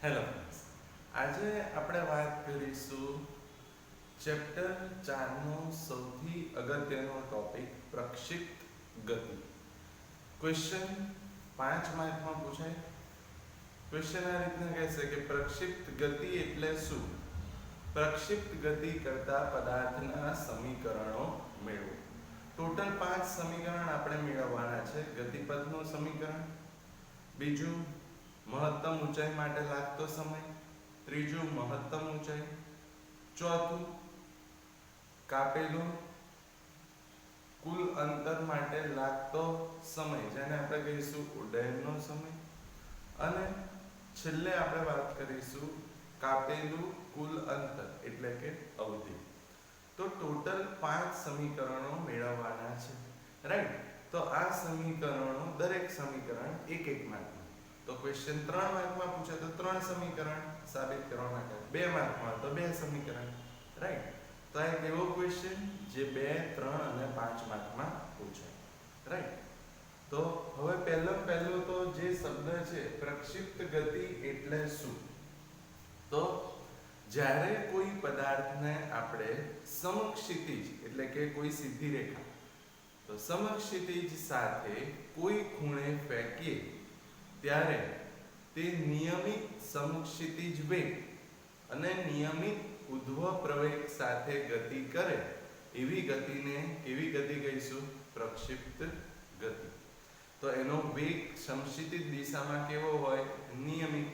Hello friends, આજે આપણે વાત કરીશું ચેપ્ટર 4નો સૌથી અગત્યનો ટોપિક પ્રક્ષિપ્ત ગતિ. ક્વેશ્ચન 5 માર્કમાં પૂછાય. ક્વેશ્ચન આ રીતના કહેશે કે પ્રક્ષિપ્ત ગતિ એટલે શું? પ્રક્ષિપ્ત ગતિ કરતા પદાર્થના સમીકરણો મેળવો. ટોટલ 5 સમીકરણ આપણે મેળવવાના છે. ગતિપથનું સમીકરણ, બીજું મહત્તમ ઊંચાઈ માટે લાગતો સમય, ત્રીજું મહત્તમ ઊંચાઈ, ચોથું કાપેલું કુલ અંતર માટે લાગતો સમય જેને આપણે કહીશું ઉડ્ડયનનો સમય, અને છેલ્લે આપણે વાત કરીશું કાપેલું કુલ અંતર એટલે કે અવધિ. તો ટોટલ 5 સમીકરણો મેળવવાના છે, રાઈટ? તો આ સમીકરણો દરેક સમીકરણ એક માર્ક. તો ક્વેશ્ચન 3 માર્કમાં પૂછે તો 3 સમીકરણ સાબિત કરવા માટે, 2 માર્કમાં તો 2 સમીકરણ, રાઈટ? તો આ એક એવો ક્વેશ્ચન જે 2, 3 અને 5 માર્કમાં પૂછાય, રાઈટ? તો હવે પહેલો તો જે શબ્દ છે પ્રક્ષિપ્ત ગતિ એટલે શું? તો જ્યારે કોઈ પદાર્થને આપણે સમક્ષિતિજ એટલે કે કોઈ સીધી રેખા, તો સમક્ષિતિજ સાથે કોઈ ખૂણે ફેંકીએ ત્યારે તે નિયમિત સમક્ષિતિજ વેગ અને નિયમિત ઉધ્વ પ્રવેગ સાથે ગતિ કરે એવી ગતિને કેવી ગતિ કહીશું? પ્રક્ષિપ્ત ગતિ. તો એનો વેગ સમક્ષિતિજ દિશામાં કેવો હોય? નિયમિત.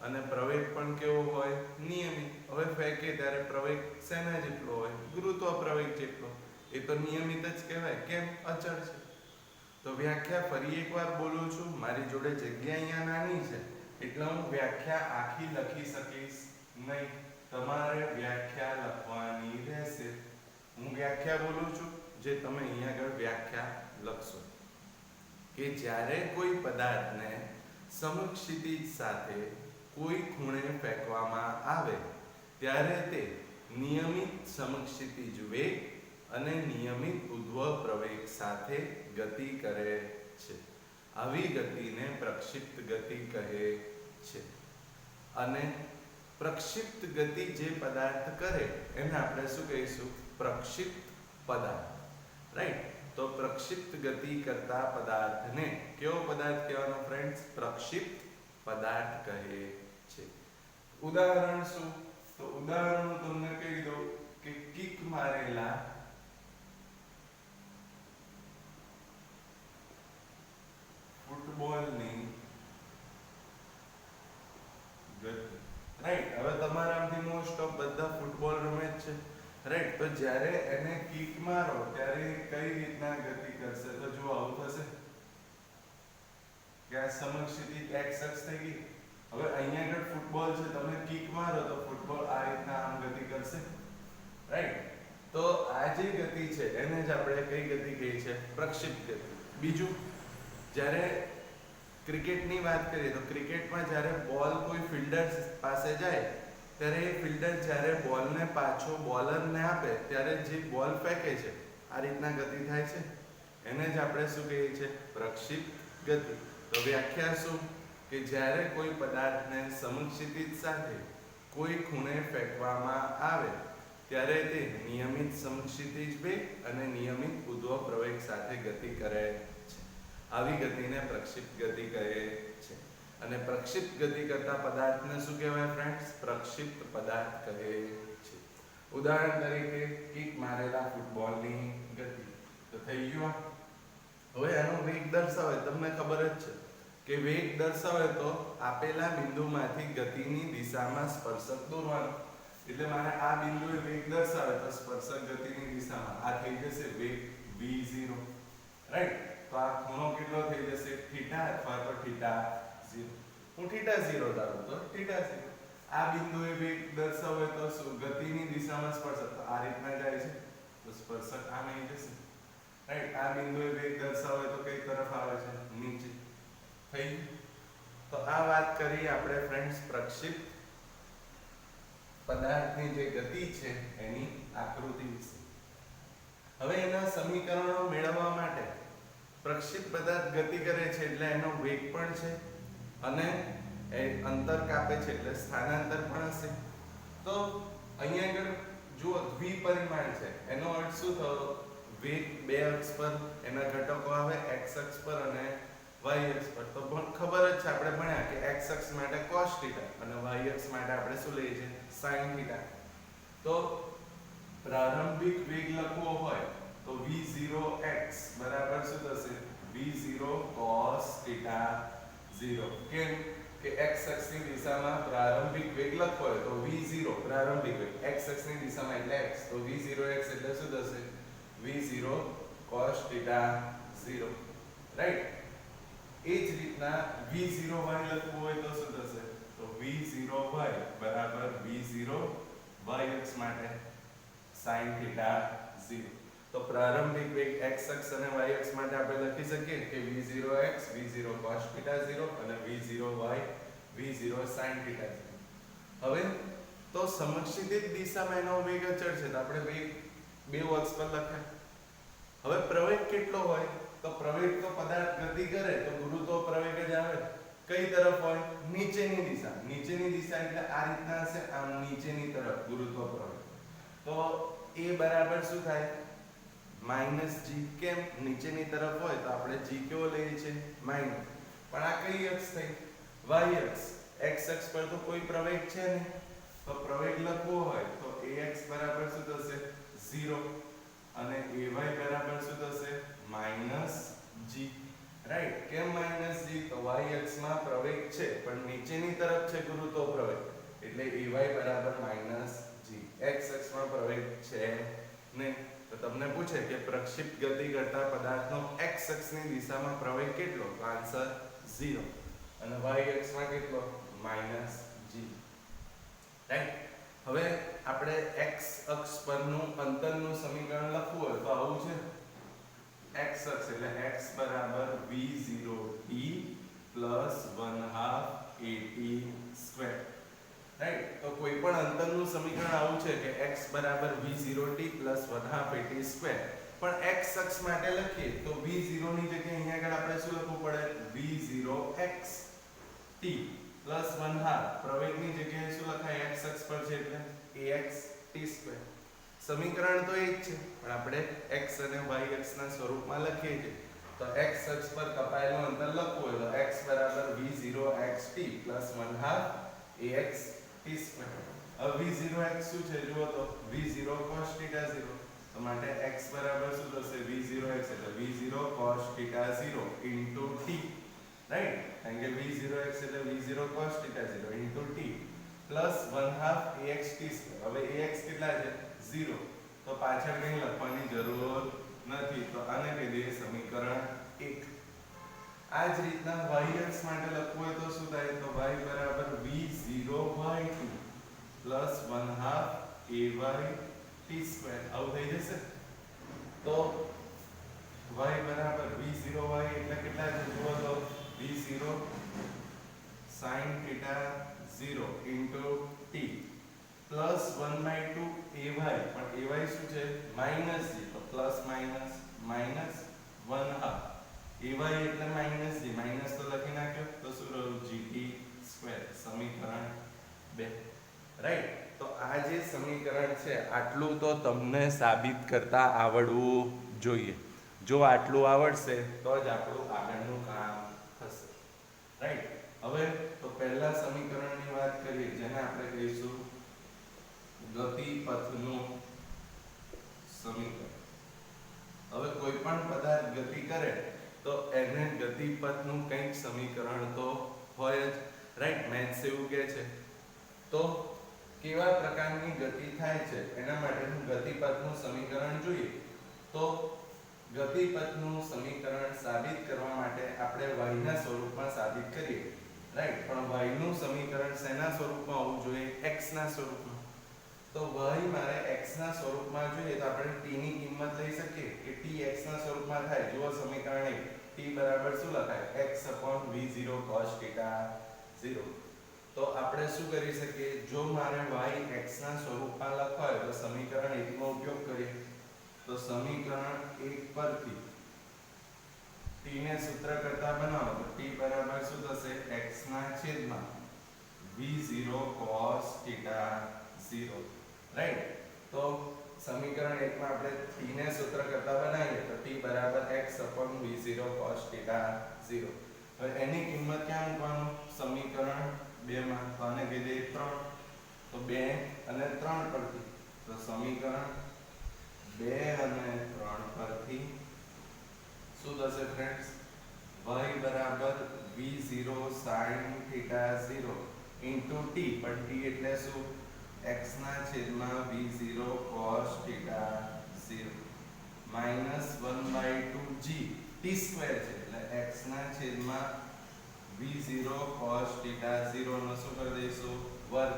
અને પ્રવેગ પણ કેવો હોય? નિયમિત. હવે ફેંકે ત્યારે પ્રવેગ શેના જેટલો હોય? ગુરુત્વ પ્રવેગ જેટલો. એ તો નિયમિત જ કહેવાય. કેમ? અચળ છે. તો વ્યાખ્યા ફરી એકવાર બોલું છું. મારી જોડે જગ્યા અહીંયા નાની છે એટલે હું વ્યાખ્યા આખી લખી શકીશ નહીં. તમારે વ્યાખ્યા લખવાની રહેશે. હું વ્યાખ્યા બોલું છું, જે તમે અહીંયા આગળ વ્યાખ્યા લખશો કે જ્યારે કોઈ પદાર્થને સમક્ષિતિજ સાથે કોઈ ખૂણે ફેંકવામાં આવે ત્યારે તે નિયમિત સમક્ષિતિજ વેગ અને નિયમિત ઉધ્વ પ્રવેગ સાથે ગતિ કરે છે. આવી ગતિને પ્રક્ષિપ્ત ગતિ કહે છે. અને પ્રક્ષિપ્ત ગતિ જે પદાર્થ કરે એને આપણે શું કહીશું? પ્રક્ષિપ્ત પદાર્થ, રાઈટ? તો પ્રક્ષિપ્ત ગતિ કરતા પદાર્થને કેવો પદાર્થ કહેવાનો ફ્રેન્ડ્સ? પ્રક્ષિપ્ત પદાર્થ કહે છે. ઉદાહરણ શું? તો ઉદાહરણ તમને કહી દઉં કે કિક મારેલા ફૂટબોલની ગતિ, રાઈટ? હવે તમારામાંથી મોસ્ટ ઓફ બધા ફૂટબોલ રમે જ છે, રાઈટ? તો જ્યારે એને કિક મારો ત્યારે કઈ રીતના ગતિ કરશે? તો જો આવું થશે કે આ સમક્ષિતિજ એક્સ અક્ષ થઈ ગઈ. હવે અહીંયા આગળ ફૂટબોલ છે, તમે કિક મારો તો ફૂટબોલ આ રીતના આમ ગતિ કરશે, રાઈટ? તો આ જે ગતિ છે એને જ આપણે કઈ ગતિ કહીએ છીએ? પ્રક્ષિપ્ત ગતિ. બીજું, જ્યારે ક્રિકેટની વાત કરીએ તો ક્રિકેટમાં જ્યારે બોલ કોઈ ફિલ્ડર પાસે જાય ત્યારે એ ફિલ્ડર જ્યારે બોલને પાછો બોલરને આપે ત્યારે જે બોલ ફેંકે છે આ રીતના ગતિ થાય છે, એને જ આપણે શું કહીએ છીએ? પ્રક્ષિપ્ત ગતિ. તો વ્યાખ્યા શું? કે જ્યારે કોઈ પદાર્થને સમક્ષિતિજ સાથે કોઈ ખૂણે ફેંકવામાં આવે ત્યારે તે નિયમિત સમક્ષિતિજ વેગ અને નિયમિત ઉધ્વ પ્રવેગ સાથે ગતિ કરે છે. આવી ગતિને પ્રક્ષિપ્ત ગતિ કહે છે. અને પ્રક્ષિપ્ત ગતિ કરતા પદાર્થને શું કહેવાય ફ્રેન્ડ્સ? પ્રક્ષિપ્ત પદાર્થ કહે છે. ઉદાહરણ તરીકે કિક મારેલા ફૂટબોલની ગતિ. તો થઈ ગયું. હવે આનો વેગ દર્શાવે, તમને ખબર જ છે કે વેગ દર્શાવે તો આપેલા બિંદુમાંથી ગતિની દિશામાં સ્પર્શક દોરવાનો. એટલે મારે આ બિંદુએ વેગ દર્શાવે તો સ્પર્શક ગતિની દિશામાં આ થઈ જશે વેગ v0, રાઈટ? તો આ ખૂણો કેટલો થઈ જશે? થીટા અથવા તો થીટા 0. હું થીટા 0 ધારું તો થીટા 0. આ બિંદુએ વેગ દર્શાવે તો શું? ગતિની દિશામાં સ્પર્શક. તો આ રીતના જાય છે તો સ્પર્શક આમ આવી જશે, રાઈટ? આ બિંદુએ વેગ દર્શાવે તો કઈ તરફ આવે છે? નીચે. થઈ. તો આ વાત કરી આપણે ફ્રેન્ડ્સ પ્રક્ષિપ્ત પદાર્થની જે ગતિ છે એની આકૃતિ વિશે. હવે એના સમીકરણો મેળવવા માટે પ્રક્ષિપ્ત પદાર્થ ગતિ કરે છે એટલે એનો વેગ પણ છે અને એ અંતર કાપે છે એટલે સ્થાનાંતર પણ હશે. તો અહીંયા આગળ જુઓ દ્વિપરિમાણ છે, એનો અર્થ શું થયો? વેગ બે અક્ષ પર એના ઘટકો આવે x અક્ષ પર અને y અક્ષ પર. તો પણ ખબર જ છે, આપણે ભણ્યા કે x અક્ષ માટે cos θ અને y અક્ષ માટે આપણે શું લઈએ છીએ? sin θ. તો પ્રારંભિક વેગ લખવો હોય તો v0x બરાબર શું થશે? v0 cos θ 0. કેમ કે x અક્ષની દિશામાં પ્રારંભિક વેગ લખવો હોય તો v0 પ્રારંભિક વેગ x અક્ષની દિશામાં એટલે x, તો v0x એટલે શું થશે? v0 cos θ 0. રાઈટ. એ જ રીતના v0y લખવું હોય તો શું થશે? તો v0y બરાબર v0 y અક્ષ માટે sin θ 0. તો પ્રારંભિક વેગ x અક્ષ અને y અક્ષ માટે આપણે લખી શકીએ કે v0x v0 cos θ 0 અને v0y v0 sin θ 0. હવે તો સમક્ષિતિજ દિશામાં એનો વેગ અચળ છે, તો આપણે વેગ બે અક્ષ પર લખાય. હવે પ્રવેગ કેટલો હોય? તો પ્રવેગ તો પદાર્થ ગતિ કરે તો ગુરુત્વ પ્રવેગ જ આવે. કઈ તરફ હોય? નીચેની દિશા. નીચેની દિશા એટલે આ રીતના હશે, આમ નીચેની તરફ ગુરુત્વ પ્રવેગ. તો a બરાબર શું થાય? -g. કેમ? નીચેની તરફ હોય તો આપણે g કેવો લઈએ છીએ? માઈનસ. પણ આ કઈ અક્ષ થઈ? y અક્ષ. x અક્ષ પર તો કોઈ પ્રવેગ છે નહીં, તો પ્રવેગ લખવો હોય તો ax બરાબર શું થશે? 0 અને ay બરાબર શું થશે? -g. રાઈટ. કેમ -g? તો y અક્ષમાં પ્રવેગ છે પણ નીચેની તરફ છે ગુરુત્વ પ્રવેગ, એટલે ay બરાબર -g. x અક્ષમાં પ્રવેગ છે નહીં. તો તમને પૂછે કે પ્રક્ષિપ્ત ગતિ કરતા પદાર્થનો x અક્ષની દિશામાં પ્રવેગ કેટલો? તો આન્સર 0 અને y અક્ષમાં કેટલો? -g. રાઈટ. હવે આપણે x અક્ષ પરનું અંતરનું સમીકરણ લખવું હોય તો આવું છે. x અક્ષ એટલે x બરાબર v0t + 1/2at². રાઈટ. તો કોઈ પણ અંતરનું સમીકરણ આવું છે કે x બરાબર v0t + 1/2at². પણ x અક્ષ માટે લખીએ તો v0 ની જગ્યાએ અહીંયા આગળ આપણે શું લખવું પડે? v0x t + 1/2. પ્રવેગની જગ્યાએ શું લખાય? x અક્ષ પર છે એટલે axt². સમીકરણ તો એ જ છે પણ આપણે x અને y અક્ષના સ્વરૂપમાં લખીએ છીએ. તો x અક્ષ પર કપાયેલું અંતર લખવું હોય તો x બરાબર v0xt + 1/2 axt². હવે v0x શું છે જુઓ તો v0 cos θ 0. તો માટે x બરાબર શું થશે? v0x એટલે v0 cos θ 0 * t. રાઈટ. કારણ કે v0x એટલે v0 cos θ 0 * t + 1/2 axt². હવે ax કેટલા છે? 0. તો પાછળ કંઈ લખવાની જરૂર નથી, તો આને કહી દઈએ સમીકરણ 1. આ જ રીતના y અક્ષ માટે લખવું હોય તો શું થાય? તો y બરાબર v0y2 + 1/2 ayt². આવું થઈ જશે. તો y બરાબર v0y એટલે કેટલા છે જુઓ તો v0 sin θ 0 * t + 1/2 ay. પણ ay શું છે? -g. તો પ્લસ માઈનસ -1/2 ay એટલે -g. માઈનસ તો લખી નાખ્યો તો શું રહ્યું? gt². સમીકરણ 2. રાઈટ. તો આ જે સમીકરણ છે આટલું તો તમને સાબિત કરતા આવડવું જોઈએ. જો આટલું આવડશે તો જ આપણું આગળનું કામ થશે. રાઈટ. હવે તો પહેલા સમીકરણની વાત કરીએ જેને આપણે કહીશું ગતિપથનું સમીકરણ. હવે કોઈ પણ પદાર્થ ગતિ કરે તો એને ગતિપથનું કંઈક સમીકરણ તો હોય જ. રાઈટ. મેથ્સ એવું કહે છે. તો કેવા પ્રકારની ગતિ થાય છે એના માટેનું ગતિપથનું સમીકરણ જોઈએ. તો ગતિપથનું સમીકરણ સાબિત કરવા માટે આપણે y ના સ્વરૂપમાં સાબિત કરીએ. રાઈટ. પણ y નું સમીકરણ શેના સ્વરૂપમાં હોવું જોઈએ? x ના સ્વરૂપમાં. તો y મારે x ના સ્વરૂપમાં જોઈએ તો આપણે t ની કિંમત લઈ શકીએ કે t x ના સ્વરૂપમાં થાય. જુઓ સમીકરણ 1. t બરાબર શું લખાય? x/v0 cos θ 0. તો આપણે શું કરી શકીએ? જો મારે y x ના સ્વરૂપમાં લખવા હોય તો સમીકરણ 1 નો ઉપયોગ કરીએ. તો સમીકરણ 1 પરથી t ને સૂત્ર કરતા બનાવો તો t બરાબર શું થશે? x ના છેદમાં v0 cos theta 0, રાઈટ. તો સમીકરણ 1 માં આપણે t ને સૂત્ર કરતા બનાવીએ તો t બરાબર x v0 cos theta 0. હવે એની કિંમત ક્યાં મૂકવાનું? સમીકરણ 2 માં. તો આને કહી દઈએ 3. તો 2 અને 3 પરથી, તો સમીકરણ 2 અને 3 પરથી શું થશે ફ્રેન્ડ્સ? y બરાબર v0 sin theta 0 into t, પણ t એટલે શું? x ના છેદમાં v0 cos theta 0 minus 1/2g t square છે એટલે x ના છેદમાં v0 cos theta 0 નો શું કરી દઈશું? વર્ગ.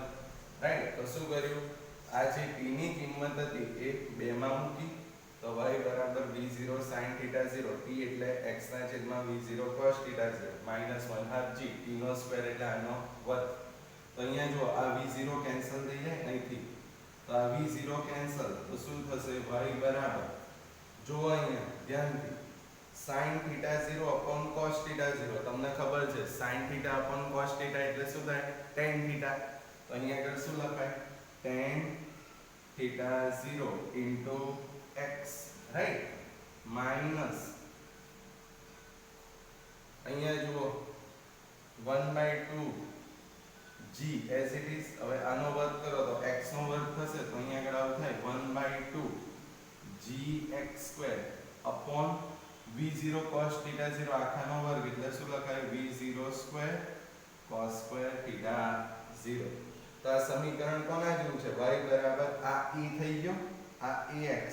રાઈટ. તો શું કર્યું? આ જે t ની કિંમત હતી એ 2 માં મૂકી, તો y બરાબર v0 sin theta 0, t એટલે x ના છેદમાં v0 cos theta 0 minus 1/2g t નો સ્ક્વેર એટલે આનો વર્ગ. તો અહીંયા જો આ v0 કેન્સલ થઈ જાય અહીંથી, તો આ v0 કેન્સલ, તો શું થશે? y બરાબર, જો અહીંયા ધ્યાનથી, sin theta 0 upon cos theta 0, તમને ખબર છે sin theta upon cos theta એટલે શું થાય? tan theta. તો અહીંયા આગળ શું લખાય? tan theta 0 into x, right, minus અહીંયા જુઓ 1/2 g as it is. હવે આનો વર્ગ કરો તો x નો વર્ગ થશે, તો અહીંયા આગળ આવું થાય 1/2 gx² upon v0 cos theta 0 આખાનો વર્ગ એટલે શું લખાય? v0² cos² theta 0. તો આ સમીકરણ કોના જેવું છે? y બરાબર આ e થઈ ગયો, આ ax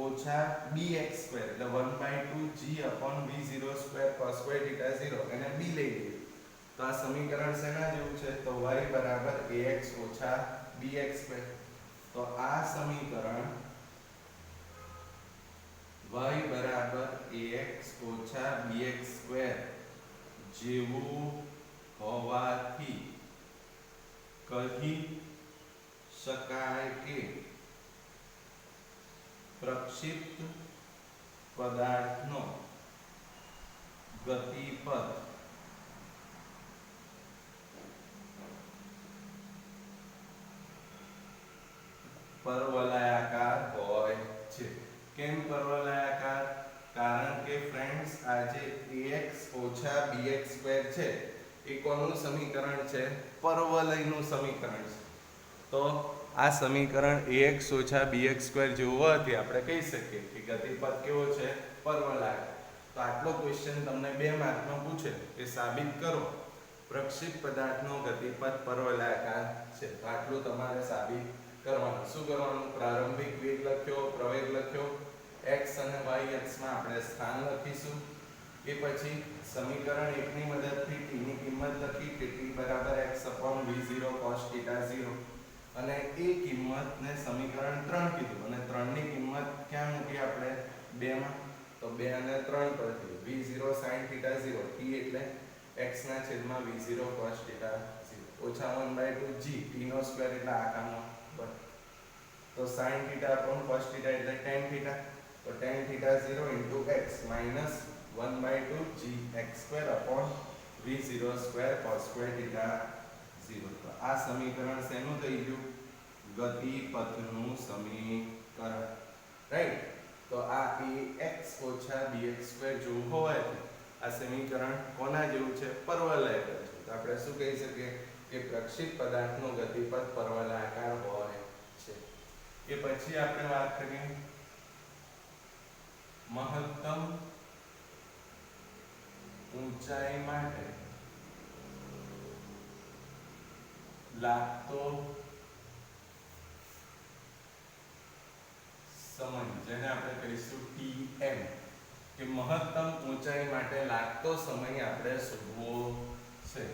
ઓછા bx² એટલે 1/2 g upon v0² cos² theta 0, એને b લઈ લઈએ. તો આ સમીકરણ શેના જેવું છે? તો y બરાબર ax ઓછા bx². તો આ સમીકરણ y બરાબર ax ઓછા bx² જેવું હોવાથી કહી શકાય કે પ્રક્ષિપ્ત પદાર્થનો ગતિપથ પરવલયાકાર હોય છે. કેમ પરવલયાકાર? કારણ કે ફ્રેન્ડ્સ આ જે ax ઓછા bx² છે એ કોનું સમીકરણ છે? પરવલયનું સમીકરણ છે. તો આ સમીકરણ ax ઓછા bx² જેવું હોવાથી આપણે કહી શકીએ કે ગતિપથ કેવો છે? પરવલયાકાર. તો આટલો ક્વેશ્ચન તમને 2 માર્કમાં પૂછે કે સાબિત કરો પ્રક્ષિપ્ત પદાર્થનો ગતિપથ પરવલયાકાર છે. તો આટલું તમારે સાબિત કરવાનું. શું કરવાનું? પ્રારંભિક વેગ લખ્યો, પ્રવેગ લખ્યો, x અને y અક્ષમાં આપણે સ્થાન લખીશું. એ પછી સમીકરણ 1 ની મદદથી t ની કિંમત લખી કે t બરાબર x v0 cos theta 0, અને એ કિંમતને સમીકરણ 3 કીધું, અને 3 ની કિંમત ક્યાં મૂકી આપણે? 2 માં. તો 2 અને 3 પરથી v0 sin theta 0, t એટલે x ના છેદમાં v0 cos theta 0 ઓછા 1/2 g t નો સ્ક્વેર એટલે આખાનો વર્ગ. તો sin theta upon cos theta એટલે tan theta, તો tan theta 0 into x minus 1/2 g x² upon v0² cos² theta 0. તો આ સમીકરણ શેનું થઈ ગયું? ગતિપથનું સમીકરણ, રાઈટ. તો આ ax ઓછા bx² જેવું હોવાથી આ સમીકરણ કોના જેવું છે? પરવલયાકાર છે. તો આપણે શું કહી શકીએ કે પ્રક્ષિપ્ત પદાર્થનો ગતિપથ પરવલયાકાર હોય છે. એ પછી આપણે વાત કરીએ મહત્તમ ઊંચાઈ માટે લાગતો સમય, જેને આપણે કહીશું tm, કે મહત્તમ ઊંચાઈ માટે લાગતો સમય આપણે શોધવો છે.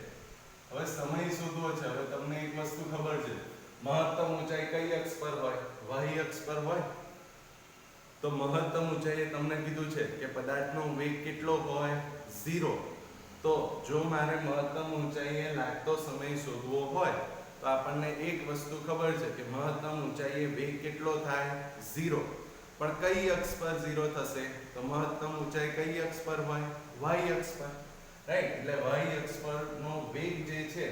હવે સમય શોધવો છે. હવે તમને એક વસ્તુ ખબર છે, મહત્તમ ઊંચાઈ કઈ અક્ષ પર હોય? y અક્ષ પર હોય. તો મહત્તમ ઊંચાઈએ તમને કીધું છે કે પદાર્થનો વેગ કેટલો હોય? 0. તો જો મારે મહત્તમ ઊંચાઈએ લાગતો સમય શોધવો હોય તો આપણને એક વસ્તુ ખબર છે કે મહત્તમ ઊંચાઈએ વેગ કેટલો થાય? 0. પણ કઈ અક્ષ પર 0 થશે? તો મહત્તમ ઊંચાઈ કઈ અક્ષ પર હોય? y અક્ષ પર, રાઈટ. એટલે y અક્ષ પરનો વેગ જે છે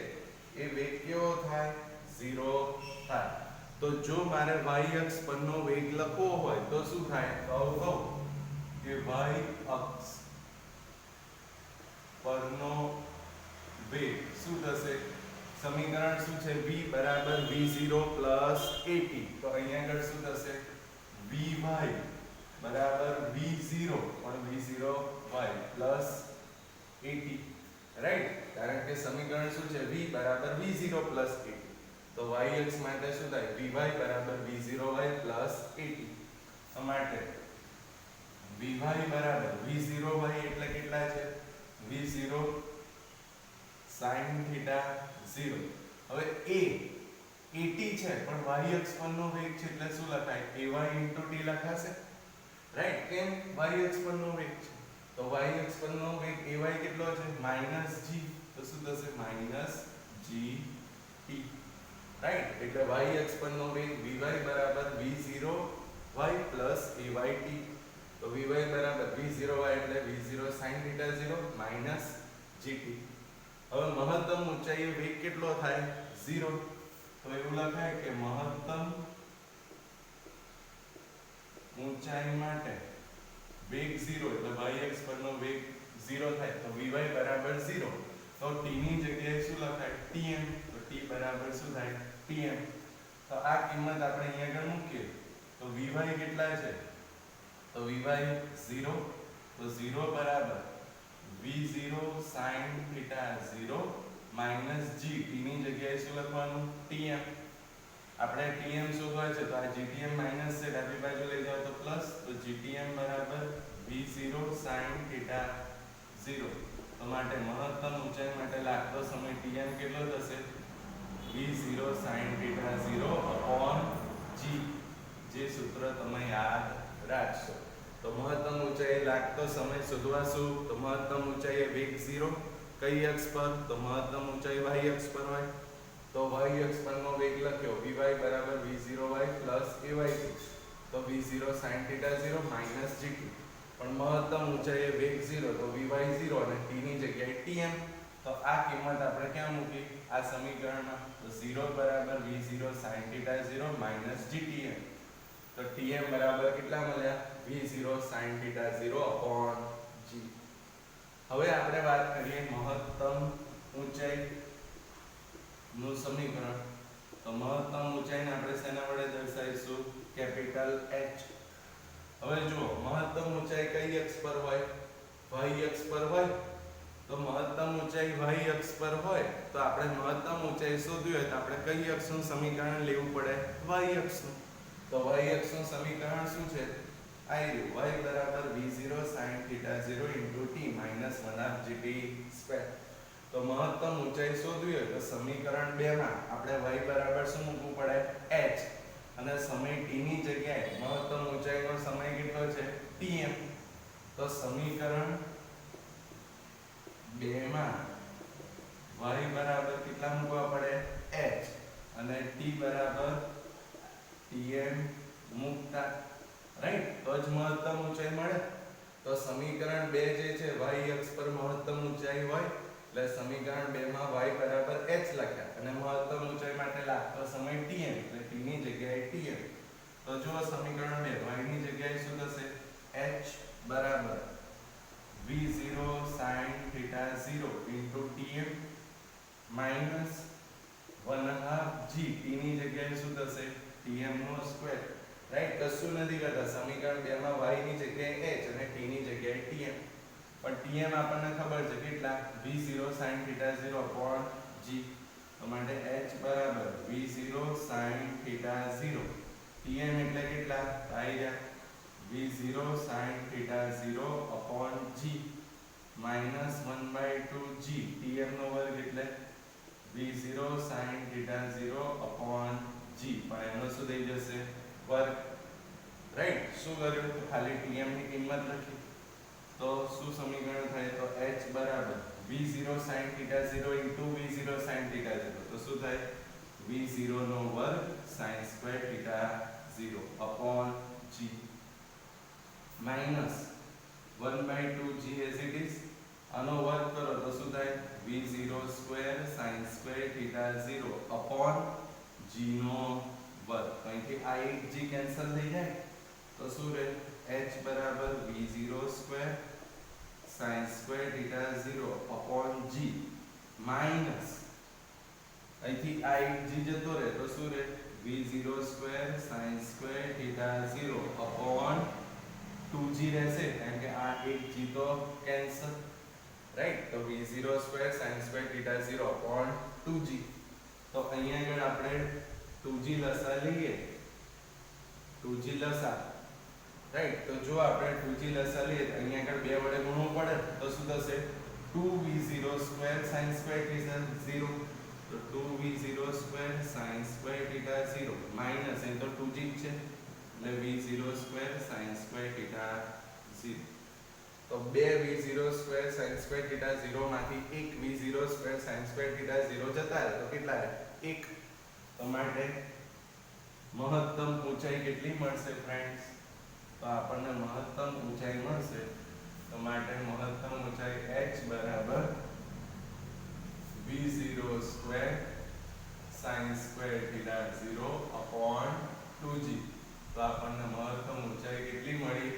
એ વેગ કેવો થાય 0 થાય. તો જો મારે y અક્ષ પરનો વેગ લખવો હોય તો શું થાય કહો કે y અક્ષ પરનો વેગ શું થશે સમીકરણ શું છે v બરાબર v0 at. તો અહીંયા આગળ શું થશે vy બરાબર v0 પણ v0 y at, રાઈટ. કારણ કે સમીકરણ શું છે v બરાબર v0 at. તો y અક્ષ માટે શું થાય vy બરાબર v0y at. તો માટે vy બરાબર v0y એટલે કેટલા છે v0 sin theta 0. હવે a at છે પણ y અક્ષ પરનો વેગ છે એટલે શું લખાય ay t લખાશે, રાઈટ. કેમ y અક્ષ પરનો વેગ છે તો y અક્ષ પરનો વેગ ay કેટલો છે -g. તો શું થશે -gt, રાઈટ. એટલે y અક્ષ પરનો વેગ vy બરાબર v0y ayt. તો vy બરાબર v0y એટલે v0 sin theta 0 gt. હવે મહત્તમ ઊંચાઈએ વેગ કેટલો થાય 0. તો એવું લખાય કે મહત્તમ ઊંચાઈ માટે વેગ 0 એટલે y અક્ષ પરનો વેગ 0 થાય તો vy બરાબર 0. તો t ની જગ્યાએ શું લખાય tm. તો t બરાબર શું થાય tm. તો આ કિંમત આપણે અહીંયા આગળ મૂકીએ તો vy કેટલા છે તો vy 0. તો 0 બરાબર v0 sin theta 0 g. t ની જગ્યાએ શું લખવાનું tm. આપણે tm શોધવા છે તો આ gtm માઈનસ છે ડાબી બાજુ લઈ જાવ તો પ્લસ. તો gtm બરાબર v0 sin theta 0. તો માટે મહત્તમ ઊંચાઈ માટે લાગતો સમય tm કેટલો થશે v0 sin theta 0 g. જે સૂત્ર તમે યાદ રાખશો. તો મહત્તમ ઊંચાઈએ લાગતો સમય શોધવા શું તો મહત્તમ ઊંચાઈએ વેગ 0 કઈ અક્ષ પર તો મહત્તમ ઊંચાઈ y અક્ષ પર હોય. તો y અક્ષ પરનો વેગ લખ્યો vy બરાબર v0y ayt. તો v0 sin theta 0 gt. પણ મહત્તમ ઊંચાઈએ વેગ 0 તો vy 0 અને t ની જગ્યાએ tm. તો આ કિંમત આપણે ક્યાં મૂકી આ સમીકરણમાં તો 0 બરાબર v0 sin theta 0 gtm. તો tm બરાબર કેટલા મળ્યા v0 sin theta 0 g. હવે આપણે વાત કરીએ મહત્તમ ઊંચાઈ નું સમીકરણ. તો મહત્તમ ઊંચાઈને આપણે શેના વડે દર્શાવીશું કેપિટલ H. હવે જુઓ મહત્તમ ઊંચાઈ કઈ અક્ષ પર હોય y અક્ષ પર હોય. તો મહત્તમ ઊંચાઈ y અક્ષ પર હોય તો આપણે મહત્તમ ઊંચાઈ શોધવી હોય તો આપણે કઈ અક્ષનું સમીકરણ લેવું પડે y અક્ષનું. તો y અક્ષનું સમીકરણ શું છે આ રહ્યું y બરાબર v0 sin theta 0 t -1/gt². તો મહત્તમ ઊંચાઈ શોધવી હોય તો સમીકરણ 2 માં આપણે y બરાબર શું મૂકવું પડે h અને સમય t ની જગ્યાએ મહત્તમ ઊંચાઈનો સમય કેટલો છે tm. તો સમીકરણ 2 માં y બરાબર કેટલા મૂકવા પડે h અને t બરાબર tm મૂકતા, રાઈટ. તો જ મહત્તમ ઊંચાઈ મળે. તો સમીકરણ 2 જે છે y અક્ષ પર મહત્તમ ઊંચાઈ હોય એટલે સમીકરણ 2 માં y બરાબર h લખ્યા અને મહત્તમ ઊંચાઈ માટે લાગતો સમય tm એટલે t ની જગ્યાએ tm. તો જો સમીકરણ 2 y ની જગ્યાએ શું થશે h બરાબર v0 sin theta 0 tm -1/2 g. t ની જગ્યાએ શું થશે tm નો સ્ક્વેર, રાઈટ. કશું નથી કરતા સમીકરણ 2 માં y ની જગ્યાએ h અને t ની જગ્યાએ tm. પણ tm આપણને ખબર છે કેટલા v0 sin theta 0 g. તો માટે h બરાબર v0 sin theta 0 tm એટલે કેટલા આયા v0 sin theta 0 g -1/2 g. tm નો વર્ગ એટલે v0 sin theta 0 g. પણ એનો શું થઈ જશે વર્ગ, રાઈટ. શું કર્યું તો ખાલી tm ની કિંમત લખી. તો શું સમીકરણ થાય તો h બરાબર v0 sin theta 0 v0 sin theta 0. તો શું થાય v0 નો વર્ગ sin square theta 0 g -1/2 g as it is. આનો વર્ગ કરો તો શું થાય v0 square sin square theta upon g નો વર્ગ. કારણ કે આ એક g કેન્સલ થઈ જાય તો શું રહે h બરાબર v0 square sin square theta 0 upon g minus અહીંથી આ એક g જતો રહે તો શું રહે v0 square sin square theta 0 upon 2g રહેશે કારણ કે આ એક g તો કેન્સલ રાઈટ. તો v0 square sin square theta 0 upon 2g. તો અહીંયા આગળ આપણે 2g લસા લઈએ 2g લસા રાઈટ. તો જો આપણે 2g લસા લઈએ તો અહીંયા આગળ 2 વડે ગુણવું પડે તો શું થશે 2v0 square sin square theta 0. તો 2v0 square sin square theta 0 minus અહીં તો 2g છે એટલે v0 square sin square theta 0. તો 2v0 square sin square theta 0 માંથી 1v0 square sin square theta 0 જતા રહે તો કેટલા રહે 1. તો માટે મહત્તમ ઊંચાઈ કેટલી મળશે ફ્રેન્ડ્સ તો આપણને મહત્તમ ઊંચાઈ મળશે તો માટે મહત્તમ ઊંચાઈ h બરાબર v0 square sin square theta 0 upon 2g. તો આપણને મહત્તમ ઊંચાઈ કેટલી મળી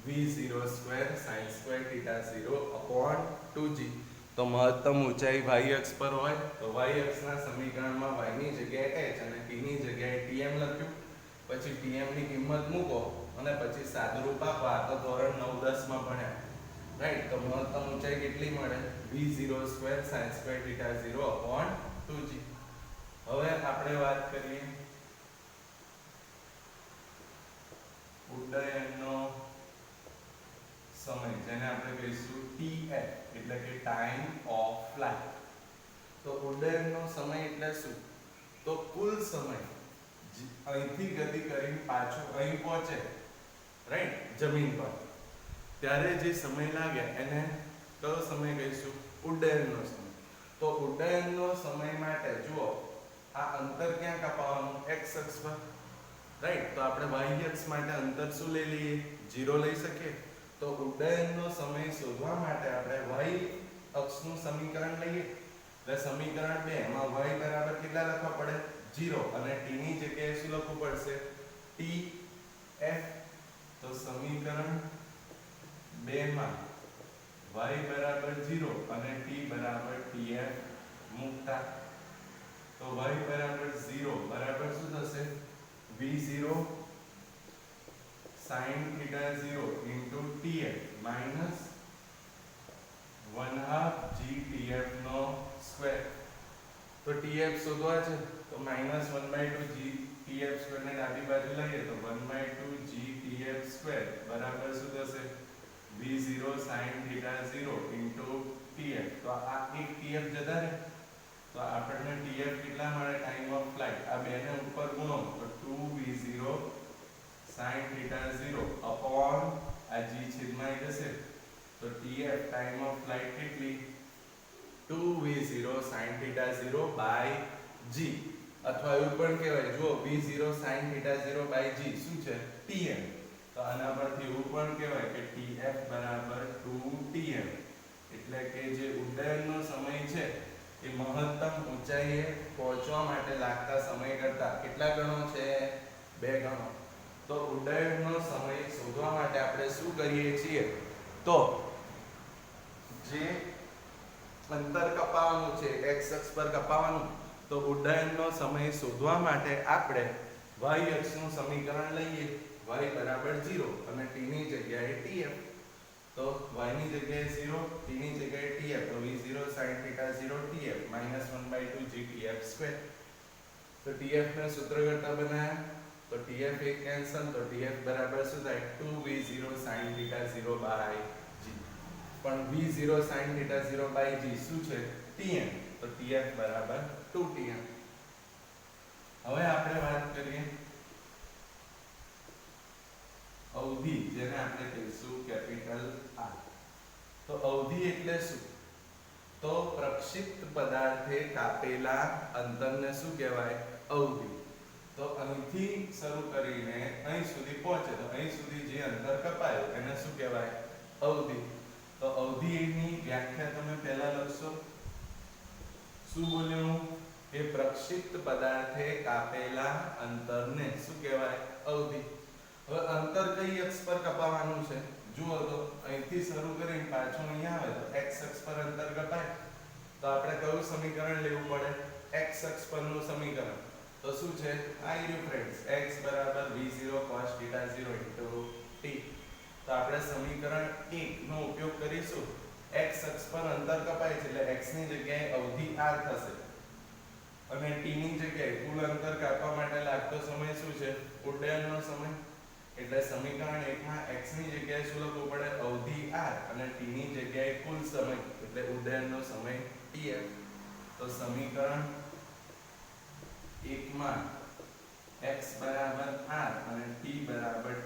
v0 square sin square theta 0 upon 2g. તો મહત્તમ ઊંચાઈ y અક્ષ પર હોય તો y અક્ષના સમીકરણમાં y ની જગ્યાએ h અને t ની જગ્યાએ tm લખ્યું. પછી tm ની કિંમત મૂકો અને પછી સાદુરૂપ આપો. આ તો ધોરણ 9 10 માં ભણ્યા રાઈટ. તો મહત્તમ ઊંચાઈ કેટલી મળે v0 square sin square theta 0 upon 2g. હવે આપણે વાત કરીએ ઉડ્ડયનનો સમય જેને આપણે કહીશું tf એટલે કે ટાઈમ ઓફ ફ્લાઇટ. તો ઉડ્ડયનનો સમય એટલે શું તો કુલ સમય અહીંથી ગતિ કરીને પાછો અહીં પહોંચે રાઈટ જમીન પર ત્યારે જે સમય લાગે એને કયો સમય કહીશું ઉડ્ડયનનો સમય. તો ઉડ્ડયનનો સમય માટે જુઓ આ અંતર ક્યાં કાપવાનું x અક્ષ પર રાઈટ. તો આપણે y અક્ષ માટે અંતર શું લઈ લઈએ 0 લઈ શકીએ. તો ઉડ્ડયનનો સમય શોધવા માટે આપણે y અક્ષનું સમીકરણ લઈએ એટલે સમીકરણ 2 એમાં y બરાબર કેટલા લખવા પડે 0 અને t ની જગ્યાએ શું લખવું પડશે tf. તો સમીકરણ 2 માં y બરાબર 0 અને t બરાબર tf મૂકતા તો y બરાબર 0 બરાબર શું થશે v0 sin theta 0 into tf minus 1/2 g tf નો સ્ક્વેર. તો tf શોધવા છે તો -1/2 g tf સ્ક્વેર ને ડાબી બાજુ લઈએ તો 1/2 g tf સ્ક્વેર બરાબર શું થશે v0 sin theta 0 into tf. તો આ એક tf જતા રહે તો આપણને tf કેટલા મળે ટાઈમ ઓફ ફ્લાઇટ. આ બે ને ઉપર ગુણો તો 2v0 sin theta 0 upon આ g છેદમાં જશે તો tf ટાઈમ ઓફ ફ્લાઇટ કેટલી 2v0 sin theta 0 by g. અથવા એવું પણ કહેવાય જુઓ v0 sin theta 0 by g શું છે tm. તો આના પરથી એવું પણ કહેવાય કે tf બરાબર 2tm. એટલે કે જે ઉડ્ડયનનો સમય છે એ મહત્તમ ઊંચાઈએ પહોંચવા માટે લાગતા સમય કરતા કેટલા ગણો છે 2 ગણો. તો ઉડ્ડયનનો સમય શોધવા માટે આપણે શું કરીએ છીએ તો જે અંતર કપાવવાનું છે x અક્ષ પર કપાવવાનું તો ઉડ્ડયનનો સમય શોધવા માટે આપણે y અક્ષનું સમીકરણ લઈએ y બરાબર 0 અને t ની જગ્યાએ tf. તો y ની જગ્યાએ 0 t ની જગ્યાએ tf તો v0 sin theta 0 tf -1/2 g tf square. તો tf ને સૂત્ર કરતા બનાયા તો tf એક કેન્સલ તો tf બરાબર શું થાય 2v0 sin theta 0 by g. પણ v0 sin theta 0 by g શું છે tm. તો tf બરાબર 2tm. હવે આપણે વાત કરીએ અવધિ જેને આપણે કહીશું કેપિટલ R. તો અવધિ એટલે શું તો પ્રક્ષિપ્ત પદાર્થે કાપેલા અંતરને શું કહેવાય અવધિ. તો અહીંથી શરૂ કરીને અહીં સુધી પહોંચે તો અહીં સુધી જે અંતર કપાયું એને શું કહેવાય અવધિ. તો અવધિની વ્યાખ્યા તમે પહેલા લખશો શું બોલ્યો કે કે પ્રક્ષિપ્ત પદાર્થે કાપેલા અંતરને શું કહેવાય? અવધિ. હવે અંતર કઈ અક્ષ પર કપાવવાનું છે? જુઓ તો અહીંથી શરૂ કરીને પાછું અહીંયા આવે તો x અક્ષ પર અંતર કપાય તો આપણે કયું સમીકરણ લેવું પડે? x અક્ષ પરનું સમીકરણ. તો શું છે? આ રહ્યું friends, x v0 cos θ 0 t. તો આપણે સમીકરણ 1 નો ઉપયોગ કરીશું. x અક્ષ પર અંતર કપાય છે એટલે x ની જગ્યાએ અવધિ r થશે અને t ની જગ્યાએ કુલ અંતર કાપવા માટે લાગતો સમય શું છે? ઉડ્ડયનનો સમય. એટલે સમીકરણ 1 માં x ની જગ્યાએ શું લખવું પડે? અવધિ r અને t ની જગ્યાએ કુલ સમય એટલે ઉડ્ડયનનો સમય tf. તો સમીકરણ 1 માં x r અને t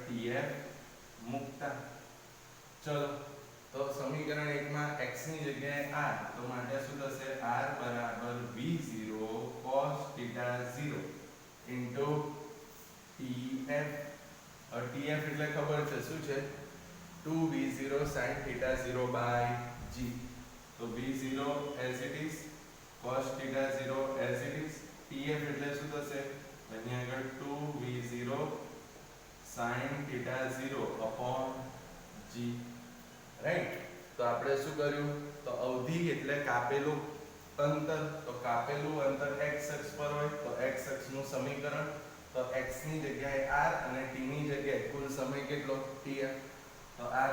tf મૂકતા. ચલો તો સમીકરણ 1 માં x ની જગ્યાએ r તો માટે શું થશે? r v0 cos θ 0 tf. tf એટલે ખબર છે શું છે? 2v0 sin θ 0 g. તો v0 as it is, cos θ 0 as it is, tf એટલે શું થશે? અહીંયા આગળ 2v0 sin θ 0 g. રાઈટ. તો આપણે શું કર્યું? તો અવધિ એટલે કાપેલું અંતર. તો કાપેલું અંતર x અક્ષ પર હોય તો x અક્ષનું સમીકરણ. તો x ની જગ્યાએ r અને t ની જગ્યાએ કુલ સમય કેટલો? tf. તો r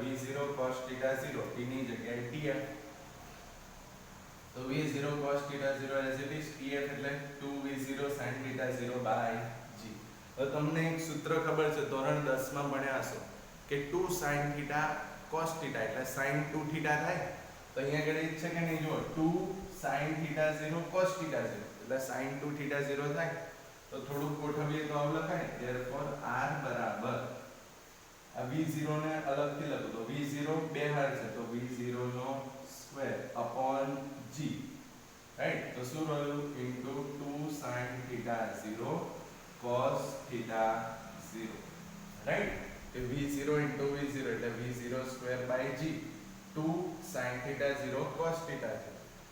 v0 cos θ 0 t ની જગ્યાએ tf. તો v0 cos θ 0 as it is, tf એટલે 2v0 sin θ 0 g. હવે તમને એક સૂત્ર ખબર છે, ધોરણ 10 માં ભણ્યા હશો કે 2 sin θ cos θ એટલે sin 2θ થાય. તો અહીંયા આગળ છે કે નહીં? જુઓ 2 sin θ 0 cos θ 0 એટલે sin 2θ 0 થાય. તો થોડુંક ગોઠવીએ તો આવું લખાય. therefore r બરાબર આ v0 ને અલગથી લખો તો v0 બે વાર છે તો v0 નો સ્ક્વેર અપોન g. રાઈટ. તો શું રહ્યું? Into 2 sin θ 0 cos θ 0. રાઈટ. કે v0 ઇન્ટુ v0 એટલે v0 square by g. 2 sin θ 0 cos θ છે.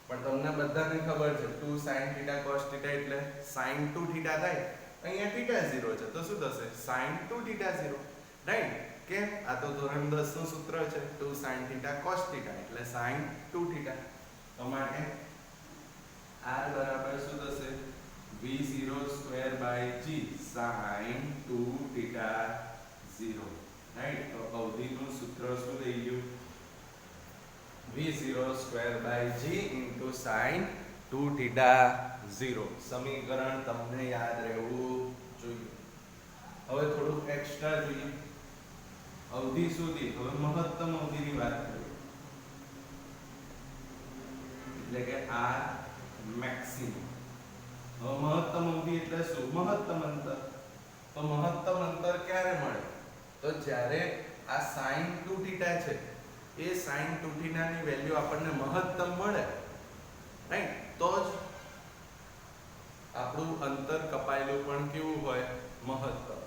પણ તમને બધાને ખબર છે 2 sin θ cos θ એટલે sin 2θ થાય. અહીંયા θ 0 છે તો શું થશે? sin 2θ 0. રાઈટ. કે આ તો ધોરણ 10 નું સૂત્ર છે 2 sin θ cos θ એટલે sin 2θ. તો માટે r બરાબર શું થશે? v0 square by g sin 2θ 0. Right. તો અવધિનું સૂત્ર શું થઈ ગયું? v0 square by g into sin 2θ 0. સમીકરણ તમને યાદ રહેવું જોઈએ. હવે થોડુંક એક્સ્ટ્રા જોઈએ. અવધિ સુધી હવે મહત્તમ અવધિની વાત કરીએ એટલે કે r મેક્સિમમ. હવે મહત્તમ અવધિ એટલે શું? મહત્તમ અંતર. તો મહત્તમ અંતર ક્યારે મળે? તો જ્યારે આ sin 2θ છે એ sin 2θ ની વેલ્યુ આપણને મહત્તમ મળે. રાઈટ. તો જ આપણું અંતર કપાયેલું પણ કેવું હોય? મહત્તમ.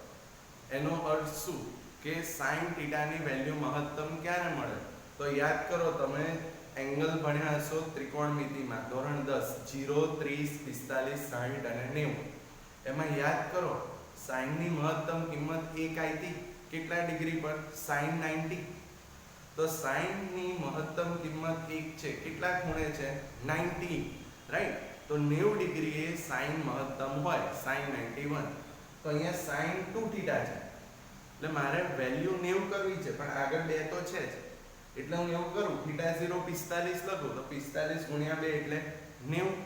એનો અર્થ શું? કે sin θ ની વેલ્યુ મહત્તમ ક્યારે મળે? તો યાદ કરો, તમે એંગલ ભણ્યા હશો ત્રિકોણમિતિમાં ધોરણ 10 0 30 45 60 અને 90. એમાં યાદ કરો sin ની મહત્તમ કિંમત 1 આવી હતી કેટલા ડિગ્રી પર? sin 90. તો sin ની મહત્તમ કિંમત 1 છે. કેટલા ખૂણે છે? 90. રાઈટ. તો 90 ડિગ્રીએ sin મહત્તમ હોય sin 91. તો અહીંયા sin 2θ છે એટલે મારે વેલ્યુ 90 કરવી છે પણ આગળ 2 તો છે જ એટલે હું એવું કરું θ 0 45 લખું તો 45 ગુણ્યા 2 એટલે 90.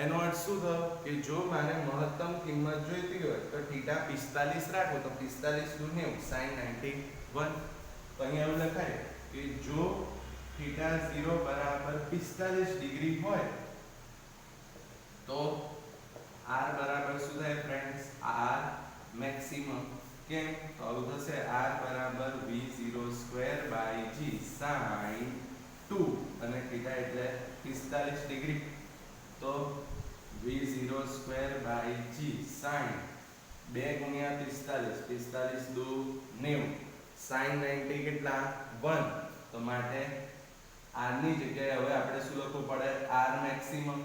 એનો અર્થ શું થયો? કે જો મારે મહત્તમ કિંમત જોઈતી હોય તો θ 45 રાખો તો 45 * 90 sin 91. તો અહીંયા એવું લખાય કે જો θ 0 બરાબર 45 ડિગ્રી હોય તો r બરાબર શું થાય ફ્રેન્ડ્સ? r maximum. કેમ? તો આવું થશે r બરાબર v0 square by g sin 2 અને θ એટલે 45 ડિગ્રી. તો v0 square by g sin 2 ગુણ્યા 45 45 દુ 90 sin 90 કેટલા? 1. તો માટે r ની જગ્યાએ હવે આપણે શું લખવું પડે? r maximum.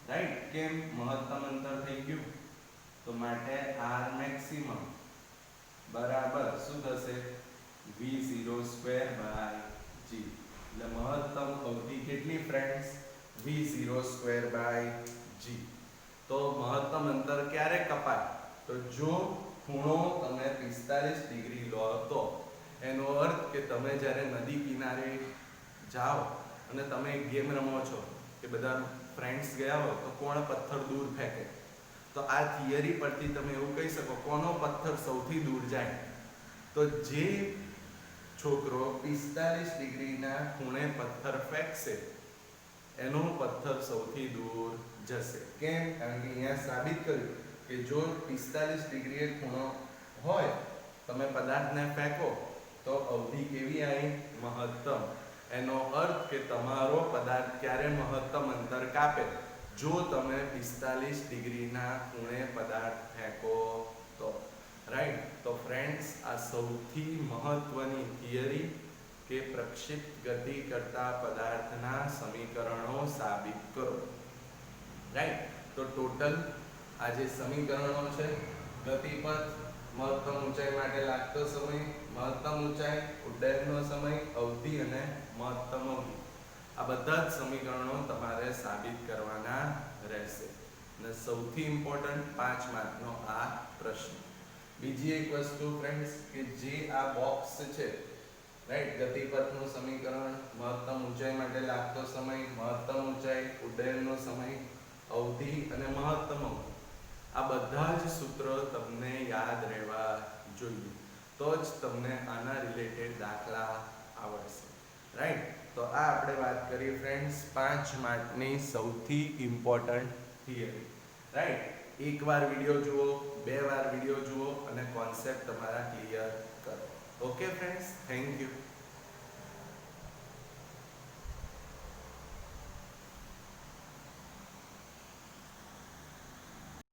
રાઈટ, કેમ મહત્તમ અંતર થઈ ગયું તો માટે r મેક્સિમમ બરાબર શું થશે v0² બાય g, એટલે મહત્તમ અવધિ કેટલી ફ્રેન્ડ્સ v0² બાય g. તો મહત્તમ અંતર ક્યારે કપાય તો જો ખૂણો તમે 45 ડિગ્રી લો તો એનો અર્થ કે તમે જ્યારે નદી કિનારે જાઓ અને તમે એક ગેમ રમો છો કે બધા ફ્રેન્ડ્સ ગયા હો તો કોણ પથ્થર દૂર ફેંકે, તો આ થિયરી પરથી તમે એવું કહી શકો કોનો પથ્થર સૌથી દૂર જાય, તો જે છોકરો 45 ડિગ્રીના ખૂણે પથ્થર ફેંકશે એનો પથ્થર સૌથી દૂર જશે. કેમ? કારણ કે અહીંયા સાબિત કર્યું કે જો 45 ડિગ્રીએ ખૂણો હોય તમે પદાર્થને ફેંકો તો અવધિ કેવી આવી મહત્તમ. એનો અર્થ કે તમારો પદાર્થ ક્યારે મહત્તમ અંતર કાપે જો તમે 45 ડિગ્રીના ખૂણે પદાર્થ ફેંકો તો. રાઈટ, તો ફ્રેન્ડ્સ આ સૌથી મહત્વની થિયરી કે પ્રક્ષિપ્ત ગતિ કરતા પદાર્થના સમીકરણો સાબિત કરો. રાઈટ, તો ટોટલ આ જે સમીકરણો છે ગતિપથ, મહત્તમ ઊંચાઈ માટે લાગતો સમય, મહત્તમ ઊંચાઈ, ઉડ્ડયનનો સમય, અવધિ અને મહત્તમ અવધિ, આ બધા જ સમીકરણો તમારે સાબિત કરવાના રહેશે. અને સૌથી ઇમ્પોર્ટન્ટ 5 માર્કનો આ પ્રશ્ન. બીજી એક વસ્તુ ફ્રેન્ડ્સ કે જે આ બોક્સ છે રાઈટ, ગતિપથનું સમીકરણ, મહત્તમ ઊંચાઈ માટે લાગતો સમય, મહત્તમ ઊંચાઈ, ઉડ્ડયનનો સમય, અવધિ અને મહત્તમ અવધિ, આ બધા જ સૂત્રો તમને યાદ રહેવા જોઈએ તો જ તમને આના રિલેટેડ દાખલા આવડશે. રાઈટ, તો આ આપણે વાત કરી ફ્રેન્ડ્સ 5 માર્કની સૌથી ઇમ્પોર્ટન્ટ થિયરી. રાઈટ, એકવાર વિડીયો જુઓ, 2 વાર વિડીયો જુઓ અને કોન્સેપ્ટ તમારા ક્લિયર કરો. Okay friends, thank you.